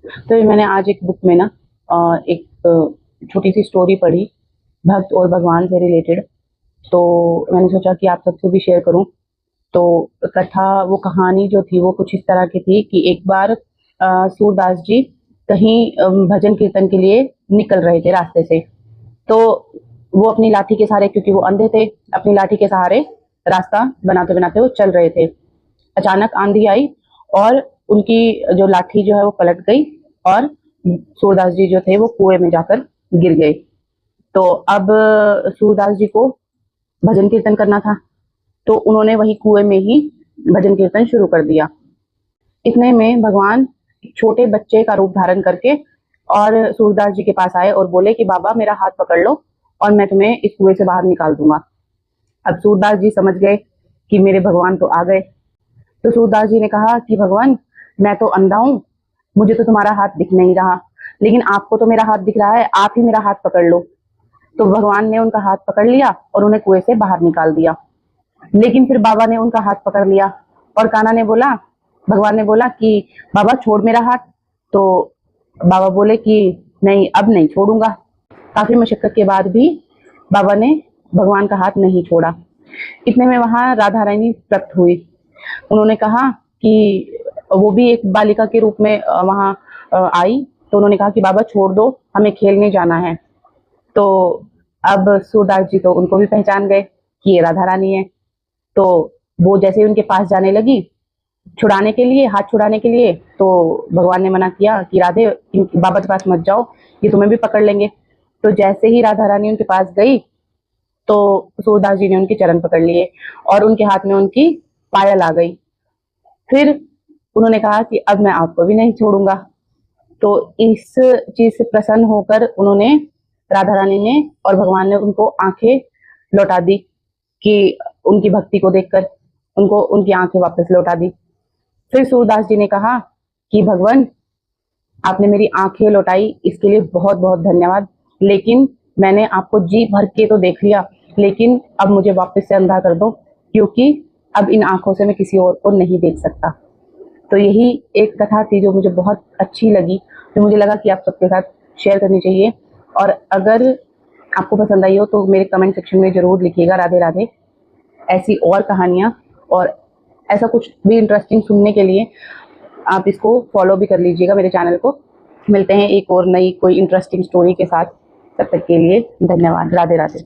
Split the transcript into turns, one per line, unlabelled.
तो ये मैंने आज एक बुक में ना एक छोटी सी स्टोरी पढ़ी, भक्त और भगवान से रिलेटेड। तो मैंने सोचा कि आप सबसे भी शेयर करूं। तो वो कहानी जो थी वो कुछ इस तरह की थी कि एक बार सूरदास जी कहीं भजन कीर्तन के लिए निकल रहे थे रास्ते से। तो वो अपनी लाठी के सहारे, क्योंकि वो अंधे थे, अपनी लाठी के सहारे रास्ता बनाते बनाते वो चल रहे थे। अचानक आंधी आई और उनकी जो लाठी जो है वो पलट गई और सूरदास जी जो थे वो कुएं में जाकर गिर गए। तो अब सूरदास जी को भजन कीर्तन करना था, तो उन्होंने वही कुएं में ही भजन कीर्तन शुरू कर दिया। इतने में भगवान छोटे बच्चे का रूप धारण करके और सूरदास जी के पास आए और बोले कि बाबा मेरा हाथ पकड़ लो और मैं तुम्हें इस कुएं से बाहर निकाल दूंगा। अब सूरदास जी समझ गए कि मेरे भगवान तो आ गए। तो सूरदास जी ने कहा कि भगवान, मैं तो अंधा हूं, मुझे तो तुम्हारा हाथ दिख नहीं रहा, लेकिन आपको तो मेरा हाथ दिख रहा है, आप ही मेरा हाथ पकड़ लो। तो भगवान ने उनका हाथ पकड़ लिया और उन्हें कुएं से बाहर निकाल दिया। लेकिन फिर बाबा ने उनका हाथ पकड़ लिया और कान्हा ने बोला, भगवान ने बोला कि बाबा छोड़ मेरा हाथ। तो बाबा बोले कि नहीं, अब नहीं छोड़ूंगा। काफी मशक्कत के बाद भी बाबा ने भगवान का हाथ नहीं छोड़ा। इतने में वहां राधा रानी प्रकट हुई। उन्होंने कहा कि वो भी एक बालिका के रूप में वहां आई। तो उन्होंने कहा कि बाबा छोड़ दो, हमें खेलने जाना है। तो अब सूरदास जी तो उनको भी पहचान गए कि ये राधा रानी है। तो वो जैसे ही उनके पास जाने लगी छुड़ाने के लिए, हाथ छुड़ाने के लिए, तो भगवान ने मना किया कि राधे, बाबा के पास मत जाओ, ये तुम्हें भी पकड़ लेंगे। तो जैसे ही राधा रानी उनके पास गई तो सूरदास जी ने उनके चरण पकड़ लिए और उनके हाथ में उनकी पायल आ गई। फिर उन्होंने कहा कि अब मैं आपको भी नहीं छोड़ूंगा। तो इस चीज से प्रसन्न होकर उन्होंने, राधा रानी ने और भगवान ने उनको आंखें लौटा दी कि उनकी भक्ति को देखकर उनको उनकी आंखें वापस लौटा दी। फिर सूरदास जी ने कहा कि भगवान, आपने मेरी आंखें लौटाई, इसके लिए बहुत बहुत धन्यवाद। लेकिन मैंने आपको जी भर के तो देख लिया, लेकिन अब मुझे वापस से अंधा कर दो, क्योंकि अब इन आंखों से मैं किसी और को नहीं देख सकता। तो यही एक कथा थी जो मुझे बहुत अच्छी लगी, जो मुझे लगा कि आप सबके साथ शेयर करनी चाहिए। और अगर आपको पसंद आई हो तो मेरे कमेंट सेक्शन में जरूर लिखिएगा राधे राधे। ऐसी और कहानियाँ और ऐसा कुछ भी इंटरेस्टिंग सुनने के लिए आप इसको फॉलो भी कर लीजिएगा, मेरे चैनल को। मिलते हैं एक और नई कोई इंटरेस्टिंग स्टोरी के साथ। तब तक के लिए धन्यवाद। राधे राधे।